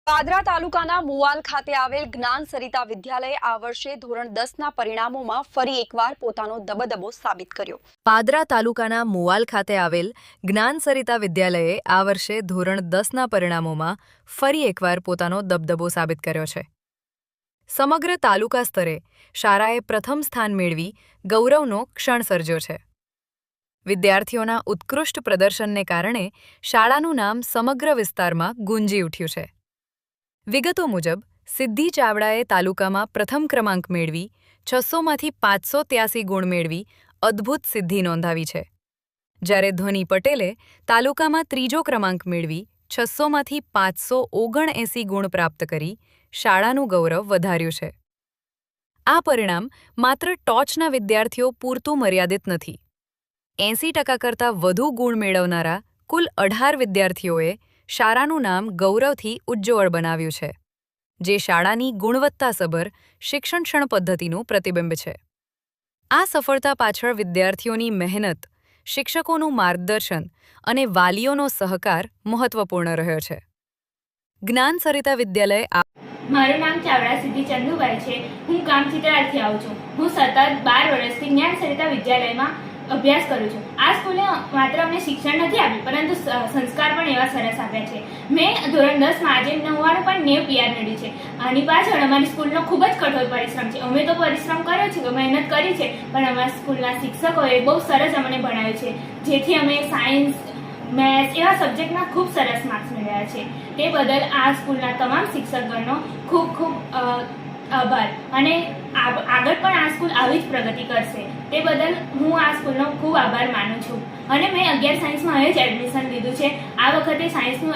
પાદરા તાલુકાના મુવાલ ખાતે આવેલ જ્ઞાન સરિતા વિદ્યાલયે આ વર્ષે ધોરણ 10ના પરિણામોમાં ફરી એકવાર પોતાનો દબદબો સાબિત કર્યો। પાદરા તાલુકાના મુવાલ ખાતે આવેલ જ્ઞાન સરિતા વિદ્યાલયે આ વર્ષે ધોરણ 10ના પરિણામોમાં ફરી એકવાર પોતાનો દબદબો સાબિત કર્યો છે। સમગ્ર તાલુકા સ્તરે શાળાએ પ્રથમ સ્થાન મેળવી ગૌરવનો ક્ષણ સર્જ્યો છે। વિદ્યાર્થીઓના ઉત્કૃષ્ટ પ્રદર્શનને કારણે શાળાનું નામ સમગ્ર વિસ્તારમાં ગુંજી ઉઠ્યું છે। વિગતો મુજબ સિદ્ધિ ચાવડાએ તાલુકામાં પ્રથમ ક્રમાંક મેળવી 600માંથી 583 ગુણ મેળવી અદ્ભુત સિદ્ધિ નોંધાવી છે, જ્યારે ધ્વનિ પટેલે તાલુકામાં ત્રીજો ક્રમાંક મેળવી 600માંથી 579 ગુણ પ્રાપ્ત કરી શાળાનું ગૌરવ વધાર્યું છે। આ પરિણામ માત્ર ટોચના વિદ્યાર્થીઓ પૂરતું મર્યાદિત નથી। 80% કરતાં વધુ ગુણ મેળવનારા કુલ 18 વિદ્યાર્થીઓએ શાળાનું નામ ગૌરવથી ઉજ્જવળ બનાવ્યું છે, જે શાળાની ગુણવત્તાસભર શિક્ષણ પદ્ધતિનું પ્રતિબિંબ છે। આ સફળતા પાછળ વિદ્યાર્થીઓની મહેનત, શિક્ષકોનું માર્ગદર્શન અને વાલીઓનો સહકાર મહત્વપૂર્ણ રહ્યો છે। જ્ઞાન સરિતા વિદ્યાલય મારું નામ ચાવડા સિદ્ધિ ચંદુભાઈ છે। હું ગામ ચિત્રાલથી આવું છું। હું સતત 12 વર્ષથી જ્ઞાન સરિતા વિદ્યાલયમાં અભ્યાસ કરું છું। આ સ્કૂલે માત્ર અમને શિક્ષણ નથી આપ્યું, પરંતુ સંસ્કાર પણ એવા સરસ આપ્યા છે। મેં ધોરણ 10માં આજે 99.90 PR મેળવી છે। આની પાછળ અમારી સ્કૂલનો ખૂબ જ કઠોર પરિશ્રમ છે। અમે તો પરિશ્રમ કર્યો છે, મહેનત કરી છે, પણ અમારા સ્કૂલના શિક્ષકોએ બહુ સરસ અમને ભણાવ્યું છે, જેથી અમે સાયન્સ, મેથ્સ એવા સબ્જેક્ટમાં ખૂબ સરસ માર્ક્સ મેળવ્યા છે। તે બદલ આ સ્કૂલના તમામ શિક્ષકગણનો ખૂબ ખૂબ આભાર, અને આગળ પણ આ સ્કૂલ આવી જ પ્રગતિ કરશે, તે બદલ હું આ સ્કૂલનો ખૂબ આભાર માનું છું। અને મેં 11 સાયન્સમાં હવે જ એડમિશન લીધું છે। આ વખતે સાયન્સનું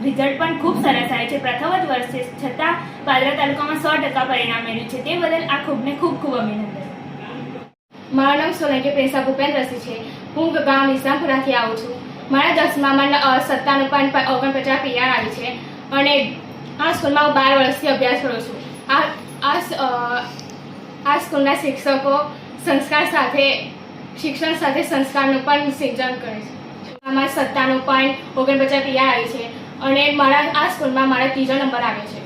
રિઝલ્ટ પણ ખૂબ સરસ આવે છે। પ્રથમ જ વર્ષ છે, છતાં પાદરા તાલુકામાં 100% પરિણામ મેળવ્યું છે, તે બદલ આ ખૂબને ખૂબ ખૂબ અભિનંદન। મારું નામ સોલંકી પ્રેસા ભૂપેન્દ્રસિંહ છે। હું ગામ ઇસ્લામપુરાથી આવું છું। મારા 10માં 97.49 PR આવી છે, અને આ સ્કૂલમાં 12 વર્ષથી અભ્યાસ કરું છું। આ સ્કૂલના શિક્ષકો સંસ્કાર સાથે શિક્ષણ સાથે સંસ્કારનું પણ સિંચન કરે છે। આમાં 97.49 PR આવી છે, અને આ સ્કૂલમાં મારા 3જો નંબર આવ્યો છે।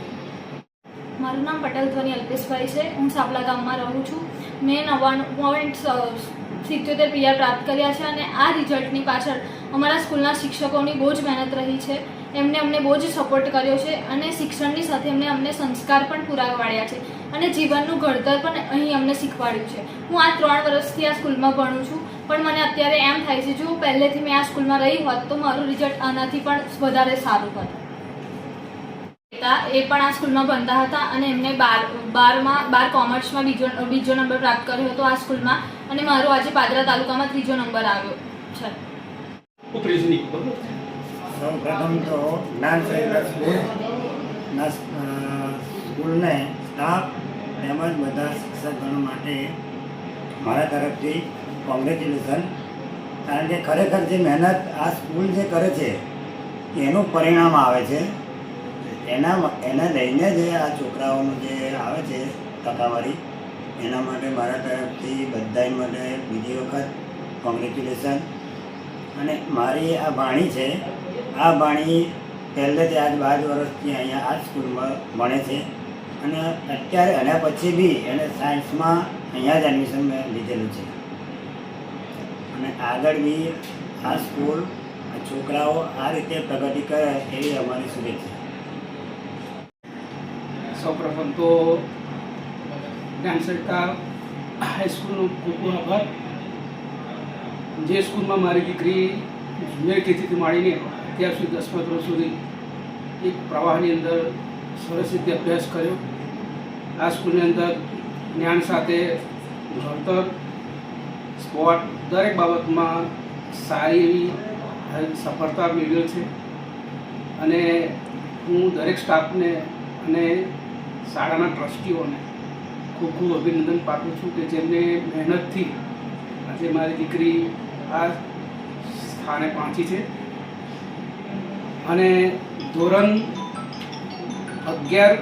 મારું નામ પટેલ ધ્વની અલ્પેશભાઈ છે। હું સાપલા ગામમાં રહું છું। મેં 99.77 PR પ્રાપ્ત કર્યા છે, અને આ રિઝલ્ટની પાછળ અમારા સ્કૂલના શિક્ષકોની બહુ જ મહેનત રહી છે। એમને અમને બહુ જ સપોર્ટ કર્યો છે, અને શિક્ષણની સાથે અમને સંસ્કાર પણ પૂરા પાડ્યા છે, અને જીવનનું ઘડતર પણ અહીં અમને શીખવાડ્યું છે। હું આ 3 વર્ષથી આ સ્કૂલમાં ભણું છું, પણ મને અત્યારે એમ થાય છે જો પહેલેથી મેં આ સ્કૂલમાં રહી હોત તો મારું રિઝલ્ટ આનાથી પણ વધારે સારું હોત। એ પણ આ સ્કૂલમાં ભણતા હતા, અને એમને 12 કોમર્સમાં બીજો નંબર પ્રાપ્ત કર્યો હતો આ સ્કૂલમાં, અને મારો આજે પાદરા તાલુકામાં 3જો નંબર આવ્યો છે। સૌપ્રથમ તો જ્ઞાન સરિતા સ્કૂલને સ્ટાફ તેમજ બધા શિક્ષકગણો માટે મારા તરફથી કોંગ્રેચ્યુલેશન, કારણ કે ખરેખર જે મહેનત આ સ્કૂલ જે કરે છે એનું પરિણામ આવે છે, એને લઈને જે આ છોકરાઓનું જે આવે છે ટકાવારી, એના માટે મારા તરફથી બધા માટે બીજી વખત કોંગ્રેચ્યુલેશન। અને મારી આ ભાણી છે, આ ભાણી પહેલેથી આજ 12 વર્ષથી અહીંયા આ સ્કૂલમાં ભણે છે, અને અત્યારે એના પછી બી એને સાયન્સમાં અહીંયા જ એડમિશન મેં લીધેલું છે, અને આગળ બી આ સ્કૂલ છોકરાઓ આ રીતે પ્રગતિ કરે એવી અમારી શુભેચ્છા। સૌપ્રથમ તો જ્ઞાન સરિતા હાઈસ્કૂલનો ખૂબ ખૂબ આભાર। જે સ્કૂલમાં મારી દીકરી જુનિયર કેજીથી માંડીને અત્યાર સુધી 10મા ધોરણ સુધી એક પ્રવાહની અંદર સરસ રીતે અભ્યાસ કર્યો। આ સ્કૂલની અંદર જ્ઞાન સાથે ભણતર, સ્પોર્ટ દરેક બાબતમાં સારી એવી સફળતા મેળવેલ છે, અને હું દરેક સ્ટાફને અને શાળાના ટ્રસ્ટીઓને ખૂબ ખૂબ અભિનંદન પાઠવું છું કે જેમને મહેનતથી આજે મારી દીકરી આ સ્થાને પહોંચી છે। અને ધોરણ 11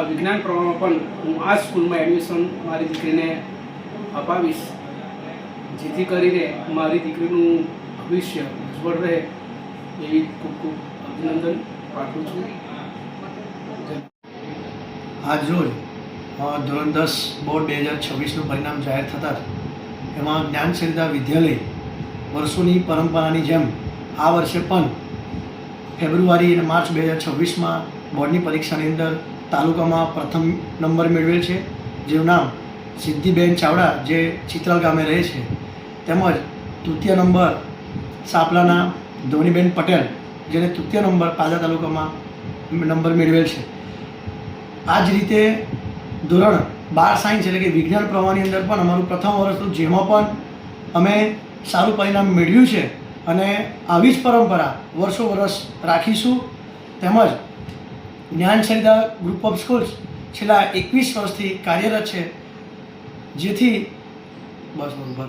વિજ્ઞાન પ્રવાહમાં પણ હું આ સ્કૂલમાં એડમિશન મારી દીકરીને અપાવીશ, જેથી કરીને મારી દીકરીનું ભવિષ્ય ઉજ્જવળ રહે એવી ખૂબ ખૂબ અભિનંદન। પાઠવું છું. આજ રોજ ધોરણ 10 બોર્ડ 2026નું પરિણામ જાહેર થતાં જ એમાં જ્ઞાનસરિતા વિદ્યાલય વર્ષોની પરંપરાની જેમ આ વર્ષે પણ ફેબ્રુઆરી અને માર્ચ 2026માં બોર્ડની પરીક્ષાની અંદર તાલુકામાં પ્રથમ નંબર મેળવેલ છે, જેનું નામ સિદ્ધિબેન ચાવડા જે ચિત્રલ ગામે રહે છે, તેમજ તૃતીય નંબર સાપલાના ધોનીબેન પટેલ જેને તૃતીય નંબર પાદરા તાલુકામાં નંબર મેળવેલ છે. આ જ રીતે ધોરણ 12 સાયન્સ એટલે કે વિજ્ઞાન પ્રવાહની અંદર પણ અમારું પ્રથમ વર્ષ હતું, જેમાં પણ અમે સારું પરિણામ મેળવ્યું છે અને આવી જ પરંપરા વર્ષો વર્ષ રાખીશું. તેમજ જ્ઞાનસરિતા ગ્રુપ ઓફ સ્કૂલ્સ છેલ્લા 21 વર્ષથી કાર્યરત છે, જેથી બસ બરોબર.